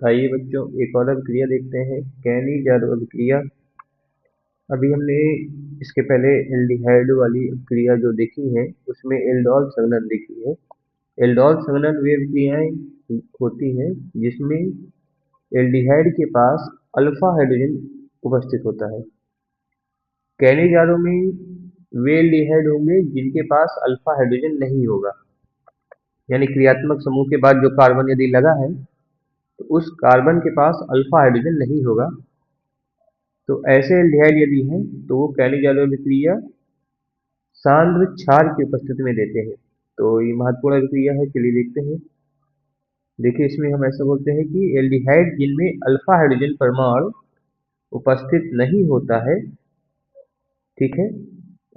आइए बच्चों एक और अभिक्रिया देखते हैं, कैनी-जारो अभिक्रिया। अभी हमने इसके पहले एल्डिहाइड वाली अभिक्रिया जो देखी है उसमें एल्डोल संघनन देखी है। एल्डोल संघनन वे अभिक्रियाएं होती हैं जिसमें एल्डिहाइड के पास अल्फा हाइड्रोजन उपस्थित होता है। कैनी-जारो में वे एल्डिहाइड होंगे जिनके पास अल्फा हाइड्रोजन नहीं होगा, यानी क्रियात्मक समूह के बाद जो कार्बन यदि लगा है तो उस कार्बन के पास अल्फा हाइड्रोजन नहीं होगा। तो ऐसे एल्डिहाइड यदि हैं तो वो कैनी-जारो अभिक्रिया सांद्र क्षार की उपस्थिति में देते हैं। तो ये महत्वपूर्ण अभिक्रिया है, चलिए देखते हैं। देखिए इसमें हम ऐसा बोलते हैं कि एल्डिहाइड जिनमें अल्फा हाइड्रोजन परमाणु उपस्थित नहीं होता है, ठीक है,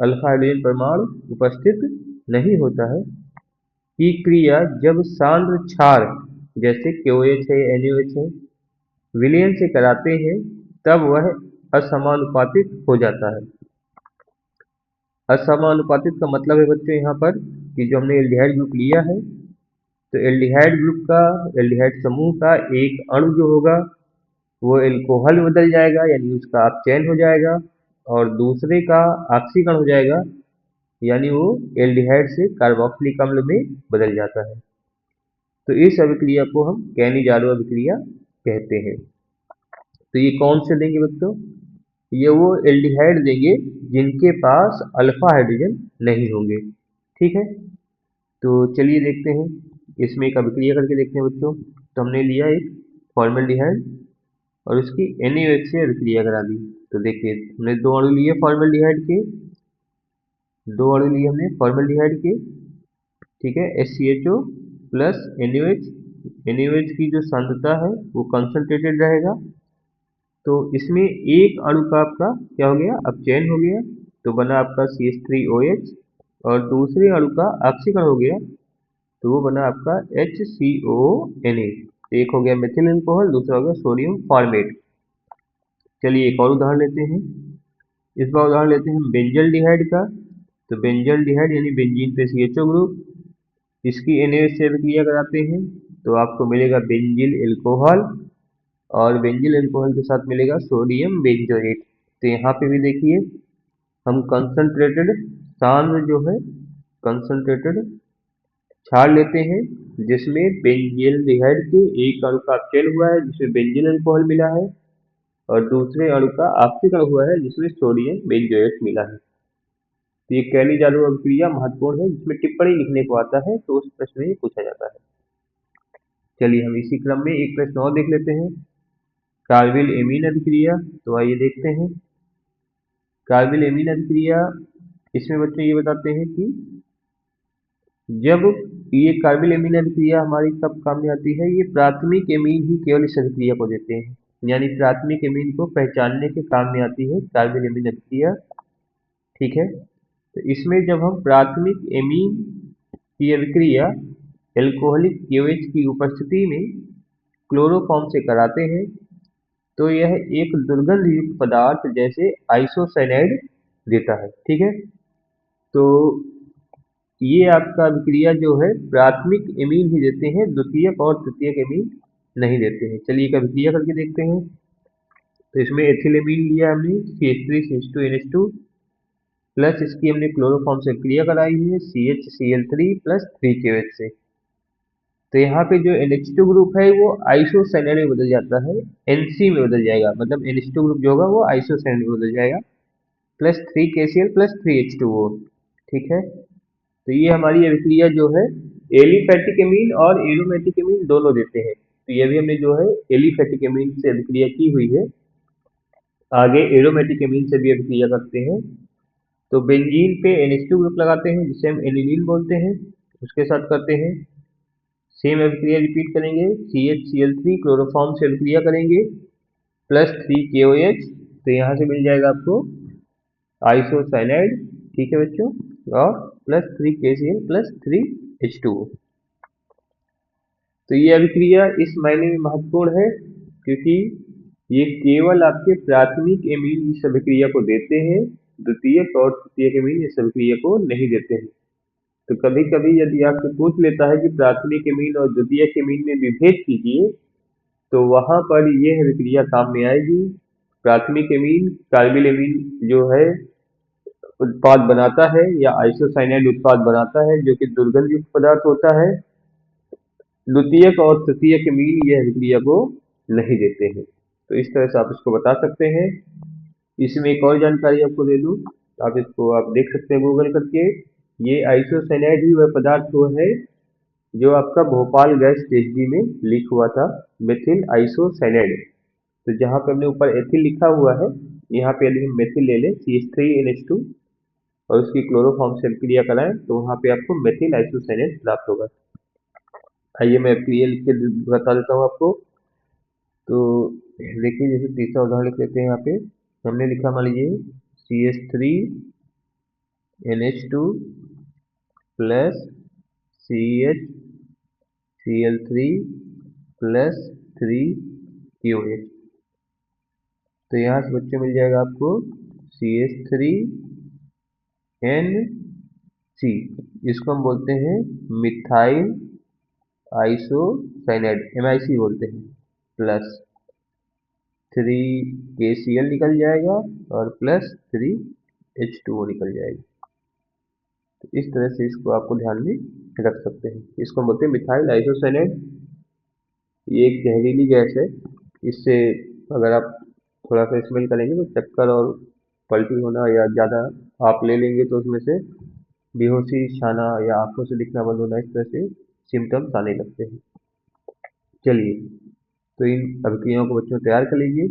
अल्फा हाइड्रोजन परमाणु उपस्थित नहीं होता है की क्रिया जब सांद्र क्षार जैसे KOH है, NaOH है, विलयन से कराते हैं तब वह असमानुपातिक हो जाता है। असमानुपातित का मतलब है बच्चों यहाँ पर कि जो हमने एल्डिहाइड ग्रुप लिया है तो एल्डिहाइड ग्रुप का, एल्डिहाइड समूह का एक अणु जो होगा वो एल्कोहल में बदल जाएगा, यानी उसका अपचयन हो जाएगा, और दूसरे का ऑक्सीकरण हो जाएगा, यानी वो एल्डिहाइड से कार्बोक्सिलिक अम्ल में बदल जाता है। तो इस अभिक्रिया को हम कैनी-जारो अभिक्रिया कहते हैं। तो ये कौन से देंगे बच्चों? ये वो एल्डिहाइड देंगे जिनके पास अल्फा हाइड्रोजन नहीं होंगे, ठीक है। तो चलिए देखते हैं, इसमें एक अभिक्रिया करके देखते हैं बच्चों। तो हमने लिया एक फॉर्मल्डिहाइड और उसकी NaOH से अभिक्रिया करा दी। तो देखिए हमने दो अणु लिए फॉर्मल्डिहाइड के, दो अणु लिए हमने फॉर्मल्डिहाइड के, ठीक है, HCHO प्लस NaOH। NaOH की जो सांद्रता है वो कंसंट्रेटेड रहेगा, तो इसमें एक अणु का आपका क्या हो गया, अपचयन हो गया, तो बना आपका CH3OH, और दूसरे अणु का ऑक्सीकरण हो गया तो वो बना आपका HCONA। एक हो गया मेथिल अल्कोहल, दूसरा हो गया सोडियम फॉर्मेट। चलिए एक और उदाहरण लेते हैं। इस बार उदाहरण लेते हैं बेंजल डिहाइड का। तो बेंजल डिहाइड यानी बेंजीन पे CHO ग्रुप, इसकी NaOH से अभिक्रिया कराते हैं तो आपको मिलेगा बेंजिल अल्कोहल, और बेंजिल अल्कोहल के साथ मिलेगा सोडियम बेंजोएट। तो यहाँ पे भी देखिए हम कंसंट्रेटेड सांद्र जो है कंसंट्रेटेड क्षार लेते हैं जिसमें बेंजील्डिहाइड के एक अणु का अपचयन हुआ है जिसमें बेंजील अल्कोहल मिला है, और दूसरे अणु का ऑक्सीकरण हुआ है जिसमें सोडियम बेंजोएट मिला है। तो ये कैनी-जारो अभिक्रिया महत्वपूर्ण है जिसमें टिप्पणी लिखने को आता है, तो उस प्रश्न में ये पूछा जाता है। चलिए हम इसी क्रम में एक प्रश्न और देख लेते हैं, कार्बिल एमीन अभिक्रिया। तो आइए देखते हैं कार्बिल एमीन अभिक्रिया। इसमें बच्चों ये बताते हैं कि जब ये कार्बिल एमीन अभिक्रिया हमारी कब काम में आती है, ये प्राथमिक एमीन ही केवल इस अभिक्रिया को देते हैं, यानी प्राथमिक एमीन को पहचानने के काम में आती है कार्बिल एमीन अभिक्रिया, ठीक है। तो इसमें जब हम प्राथमिक एमीन की अभिक्रिया एल्कोहलिक KOH की उपस्थिति में क्लोरोफॉर्म से कराते हैं तो यह एक दुर्गंध युक्त पदार्थ जैसे आइसोसाइनाइड देता है, ठीक है। तो ये आपका अभिक्रिया जो है प्राथमिक एमीन ही देते हैं, द्वितीयक और तृतीयक एमीन नहीं देते हैं। चलिए एक अभिक्रिया करके देखते हैं। तो इसमें एथिलेमीन लिया हमने CH3CH2NH2 प्लस इसकी हमने क्लोरोफॉर्म से अभिक्रिया कराई है CHCl3 प्लस 3KOH से। तो यहाँ पे जो NH2 ग्रुप है वो आइसोसाइनाइड में बदल जाता है, NC में बदल जाएगा, मतलब NH2 ग्रुप जो होगा वो आइसोसाइनाइड में बदल जाएगा, प्लस 3KCl प्लस 3H2O, ठीक है। तो ये हमारी अभिक्रिया जो है एलिफैटिक एमीन और एरोमेटिक एमीन दोनों देते हैं। तो ये भी हमने जो है एलिफैटिक एमीन से अभिक्रिया की हुई है, आगे एरोमेटिक एमीन से भी अभिक्रिया करते हैं। तो बेंजीन पे NH2 ग्रुप लगाते हैं जिसे हम एनिलीन बोलते हैं, उसके साथ करते हैं सेम अभिक्रिया रिपीट करेंगे, CHCl3 क्लोरोफॉर्म से अभिक्रिया करेंगे प्लस 3KOH, तो यहाँ से मिल जाएगा आपको आइसोसाइनाइड, ठीक है बच्चों, और प्लस 3KCl प्लस 3H2O। तो ये अभिक्रिया इस मायने में महत्वपूर्ण है क्योंकि ये केवल आपके प्राथमिक एमीन इस अभिक्रिया को देते हैं, द्वितीयक और तृतीयक एमीन इस अभिक्रिया को नहीं देते हैं। तो कभी कभी यदि आपसे पूछ लेता है कि प्राथमिक एमीन और द्वितीयक एमीन में विभेद कीजिए, तो वहां पर यह अभिक्रिया काम में आएगी। प्राथमिक एमीन कार्बिल एमीन जो है उत्पाद बनाता है या आइसोसाइनाइड उत्पाद बनाता है, जो कि दुर्गंध युक्त पदार्थ होता है। द्वितीयक और तृतीयक एमीन यह अभिक्रिया को नहीं देते हैं। तो इस तरह से आप इसको बता सकते हैं। इसमें एक और जानकारी आपको दे दूं, आप इसको आप देख सकते हैं गूगल करके। ये आइसोसाइनाइड ही वह पदार्थ वो है जो आपका भोपाल गैस पीएचडी में लीक हुआ था, मेथिल आइसोसाइनाइड। तो जहाँ पे हमने ऊपर एथिल लिखा हुआ है, यहाँ पे यदि हम मेथिल ले लें CH3NH2 और उसकी क्लोरोफॉर्म से अभिक्रिया कराएं तो वहाँ पे आपको मेथिल आइसोसाइनेट प्राप्त होगा। आइए मैं अभिक्रिया लिख के बता देता हूँ आपको। तो देखिए, जैसे तीसरा उदाहरण लिख लेते हैं। यहाँ पे हमने लिखा, मान लीजिए CH3NH2 plus CHCl3 plus 3QH। तो यहाँ से बच्चों मिल जाएगा आपको CH3NC, इसको हम बोलते हैं मिथाइल आइसोसाइनाइड, MIC बोलते हैं, प्लस 3KCl निकल जाएगा और प्लस 3H2O निकल जाएगा। तो इस तरह से इसको आपको ध्यान में रख सकते हैं। इसको हम बोलते हैं मिथाइल आइसोसाइनाइड। ये एक जहरीली गैस है। इससे अगर आप थोड़ा सा स्मेल करेंगे तो चक्कर और पलटी होना, या ज़्यादा आप ले लेंगे तो उसमें से बेहोशी, छाना या आंखों से दिखना बंद होना, इस तरह से सिम्टम्स आने लगते हैं। चलिए, तो इन अभिक्रियाओं को बच्चों तैयार कर लीजिए।